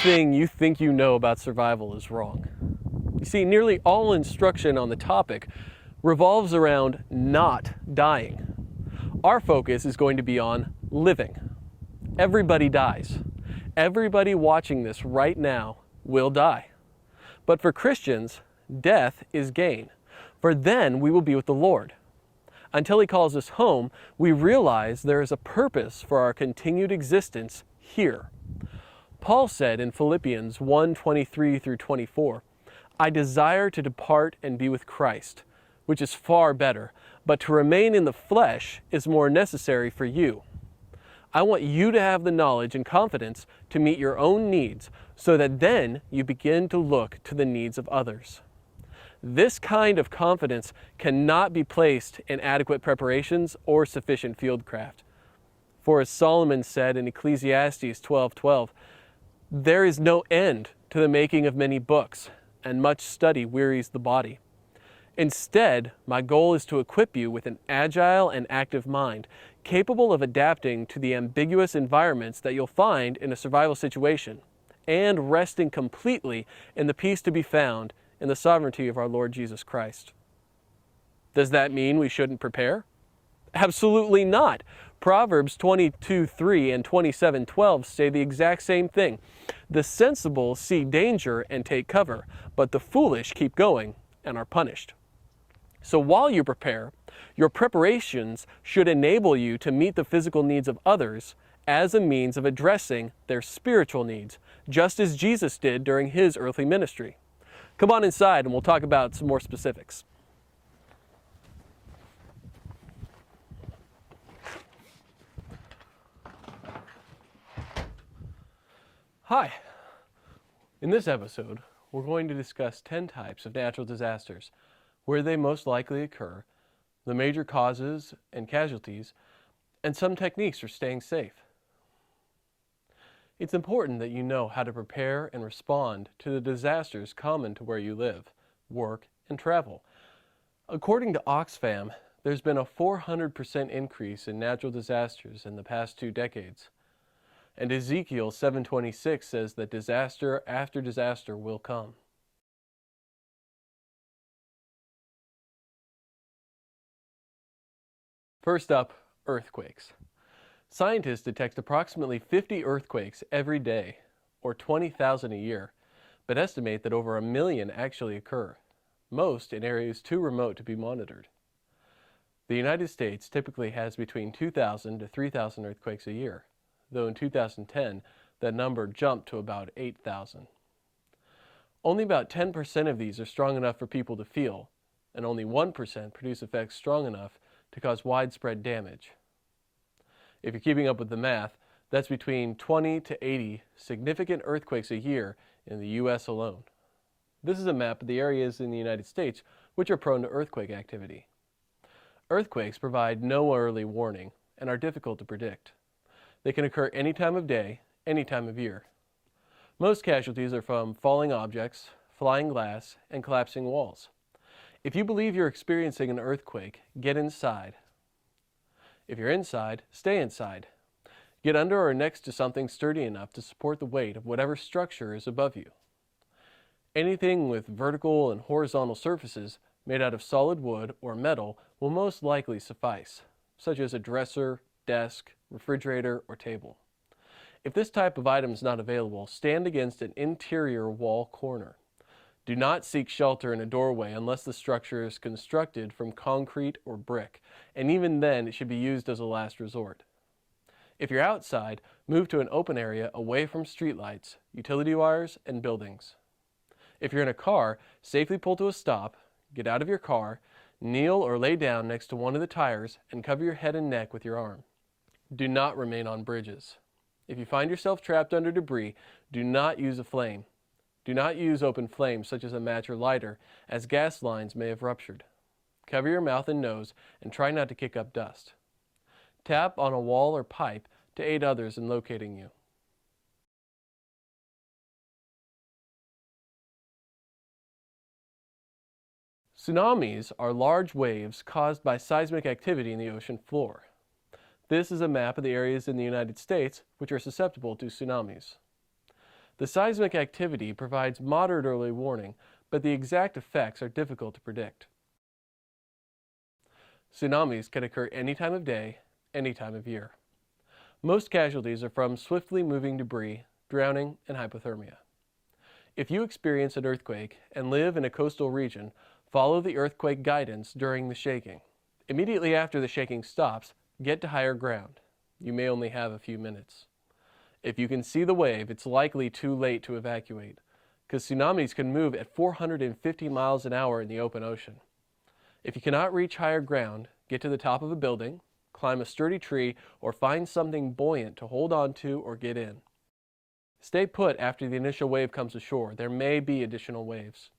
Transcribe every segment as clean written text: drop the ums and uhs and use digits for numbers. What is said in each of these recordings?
everything you think you know about survival is wrong. You see, nearly all instruction on the topic revolves around not dying. Our focus is going to be on living. Everybody dies. Everybody watching this right now will die. But for Christians, death is gain, for then we will be with the Lord. Until He calls us home, we realize there is a purpose for our continued existence here. Paul said in Philippians 1:23 through 24, "I desire to depart and be with Christ, which is far better, but to remain in the flesh is more necessary for you. I want you to have the knowledge and confidence to meet your own needs, so that then you begin to look to the needs of others." This kind of confidence cannot be placed in adequate preparations or sufficient fieldcraft. For as Solomon said in Ecclesiastes 12:12, "There is no end to the making of many books, and much study wearies the body." Instead, my goal is to equip you with an agile and active mind, capable of adapting to the ambiguous environments that you'll find in a survival situation, and resting completely in the peace to be found in the sovereignty of our Lord Jesus Christ. Does that mean we shouldn't prepare? Absolutely not. Proverbs 22:3 and 27:12 say the exact same thing. The sensible see danger and take cover, but the foolish keep going and are punished. So while you prepare, your preparations should enable you to meet the physical needs of others as a means of addressing their spiritual needs, just as Jesus did during His earthly ministry. Come on inside and we'll talk about some more specifics. Hi. In this episode, we're going to discuss 10 types of natural disasters, where they most likely occur, the major causes and casualties, and some techniques for staying safe. It's important that you know how to prepare and respond to the disasters common to where you live, work, and travel. According to Oxfam, there's been a 400% increase in natural disasters in the past 2 decades. And Ezekiel 7:26 says that disaster after disaster will come. First up, earthquakes. Scientists detect approximately 50 earthquakes every day, or 20,000 a year, but estimate that over 1 million actually occur, most in areas too remote to be monitored. The United States typically has between 2,000 to 3,000 earthquakes a year, though in 2010, that number jumped to about 8,000. Only about 10% of these are strong enough for people to feel, and only 1% produce effects strong enough to cause widespread damage. If you're keeping up with the math, that's between 20 to 80 significant earthquakes a year in the U.S. alone. This is a map of the areas in the United States which are prone to earthquake activity. Earthquakes provide no early warning and are difficult to predict. They can occur any time of day, any time of year. Most casualties are from falling objects, flying glass, and collapsing walls. If you believe you're experiencing an earthquake, get inside. If you're inside, stay inside. Get under or next to something sturdy enough to support the weight of whatever structure is above you. Anything with vertical and horizontal surfaces made out of solid wood or metal will most likely suffice, such as a dresser, desk, refrigerator, or table. If this type of item is not available, stand against an interior wall corner. Do not seek shelter in a doorway unless the structure is constructed from concrete or brick, and even then it should be used as a last resort. If you're outside, move to an open area away from streetlights, utility wires, and buildings. If you're in a car, safely pull to a stop, get out of your car, kneel or lay down next to one of the tires, and cover your head and neck with your arm. Do not remain on bridges. If you find yourself trapped under debris, do not use a flame. Do not use open flames such as a match or lighter, as gas lines may have ruptured. Cover your mouth and nose and try not to kick up dust. Tap on a wall or pipe to aid others in locating you. Tsunamis are large waves caused by seismic activity in the ocean floor. This is a map of the areas in the United States which are susceptible to tsunamis. The seismic activity provides moderate early warning, but the exact effects are difficult to predict. Tsunamis can occur any time of day, any time of year. Most casualties are from swiftly moving debris, drowning, and hypothermia. If you experience an earthquake and live in a coastal region, follow the earthquake guidance during the shaking. Immediately after the shaking stops, get to higher ground. You may only have a few minutes. If you can see the wave, it's likely too late to evacuate, because tsunamis can move at 450 miles an hour in the open ocean. If you cannot reach higher ground, get to the top of a building, climb a sturdy tree, or find something buoyant to hold on to or get in. Stay put after the initial wave comes ashore. There may be additional waves.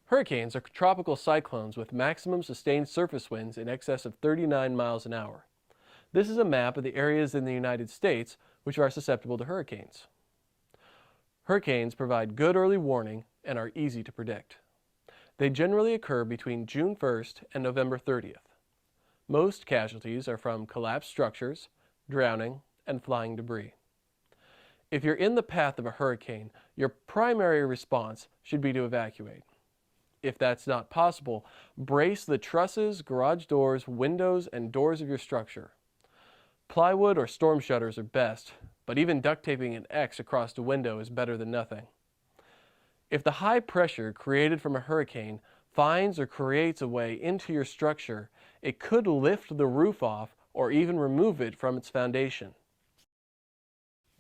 Hurricanes are tropical cyclones with maximum sustained surface winds in excess of 39 miles an hour. This is a map of the areas in the United States which are susceptible to hurricanes. Hurricanes provide good early warning and are easy to predict. They generally occur between June 1st and November 30th. Most casualties are from collapsed structures, drowning, and flying debris. If you're in the path of a hurricane, your primary response should be to evacuate. If that's not possible, brace the trusses, garage doors, windows, and doors of your structure. Plywood or storm shutters are best, but even duct taping an X across the window is better than nothing. If the high pressure created from a hurricane finds or creates a way into your structure, it could lift the roof off or even remove it from its foundation.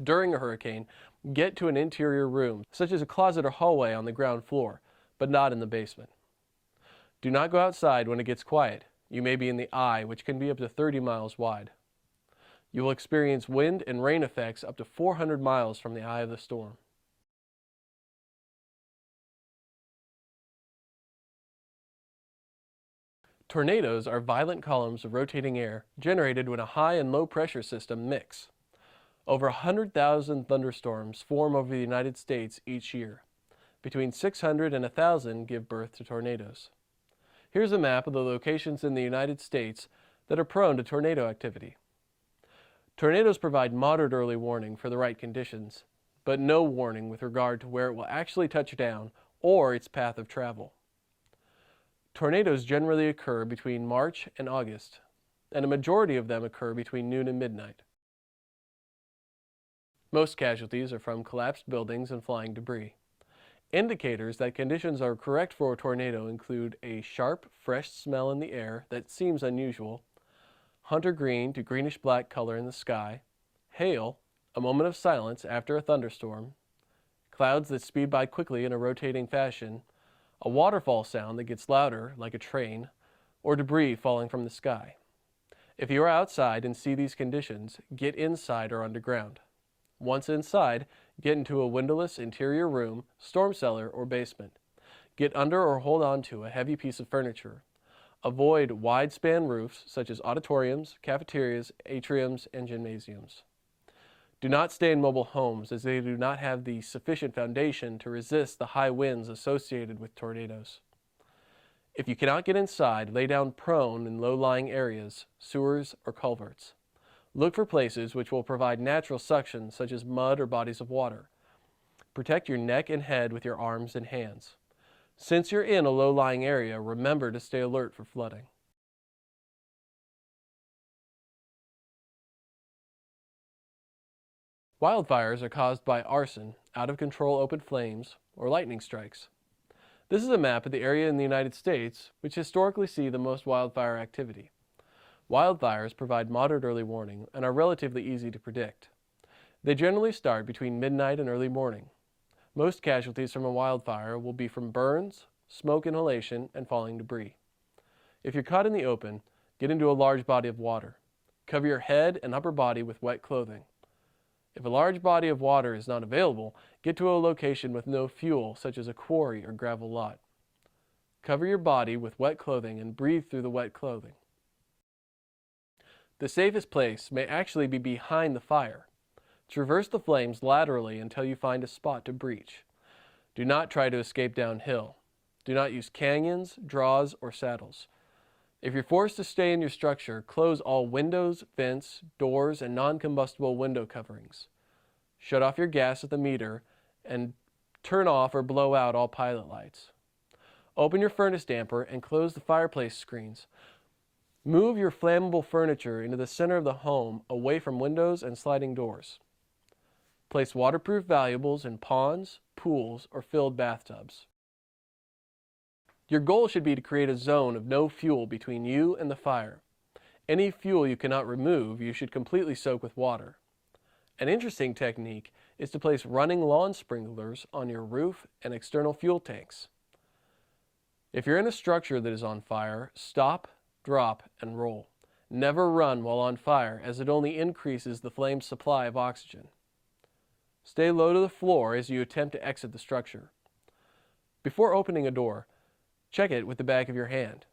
During a hurricane, get to an interior room, such as a closet or hallway on the ground floor, but not in the basement. Do not go outside when it gets quiet. You may be in the eye, which can be up to 30 miles wide. You will experience wind and rain effects up to 400 miles from the eye of the storm. Tornadoes are violent columns of rotating air generated when a high and low pressure system mix. Over 100,000 thunderstorms form over the United States each year. Between 600 and 1,000 give birth to tornadoes. Here's a map of the locations in the United States that are prone to tornado activity. Tornadoes provide moderate early warning for the right conditions, but no warning with regard to where it will actually touch down or its path of travel. Tornadoes generally occur between March and August, and a majority of them occur between noon and midnight. Most casualties are from collapsed buildings and flying debris. Indicators that conditions are correct for a tornado include a sharp, fresh smell in the air that seems unusual, hunter green to greenish black color in the sky, hail, a moment of silence after a thunderstorm, clouds that speed by quickly in a rotating fashion, a waterfall sound that gets louder like a train, or debris falling from the sky. If you are outside and see these conditions, get inside or underground. Once inside, get into a windowless interior room, storm cellar, or basement. Get under or hold on to a heavy piece of furniture. Avoid wide-span roofs such as auditoriums, cafeterias, atriums, and gymnasiums. Do not stay in mobile homes as they do not have the sufficient foundation to resist the high winds associated with tornadoes. If you cannot get inside, lay down prone in low-lying areas, sewers, or culverts. Look for places which will provide natural suction such as mud or bodies of water. Protect your neck and head with your arms and hands. Since you're in a low-lying area, remember to stay alert for flooding. Wildfires are caused by arson, out-of-control open flames, or lightning strikes. This is a map of the area in the United States which historically see the most wildfire activity. Wildfires provide moderate early warning and are relatively easy to predict. They generally start between midnight and early morning. Most casualties from a wildfire will be from burns, smoke inhalation, and falling debris. If you're caught in the open, get into a large body of water. Cover your head and upper body with wet clothing. If a large body of water is not available, get to a location with no fuel, such as a quarry or gravel lot. Cover your body with wet clothing and breathe through the wet clothing. The safest place may actually be behind the fire. Traverse the flames laterally until you find a spot to breach. Do not try to escape downhill. Do not use canyons, draws, or saddles. If you're forced to stay in your structure, close all windows, vents, doors, and non-combustible window coverings. Shut off your gas at the meter and turn off or blow out all pilot lights. Open your furnace damper and close the fireplace screens. Move your flammable furniture into the center of the home away from windows and sliding doors. Place waterproof valuables in ponds, pools, or filled bathtubs. Your goal should be to create a zone of no fuel between you and the fire. Any fuel you cannot remove, you should completely soak with water. An interesting technique is to place running lawn sprinklers on your roof and external fuel tanks. If you're in a structure that is on fire, stop, drop, and roll. Never run while on fire, as it only increases the flame's supply of oxygen. Stay low to the floor as you attempt to exit the structure. Before opening a door, check it with the back of your hand.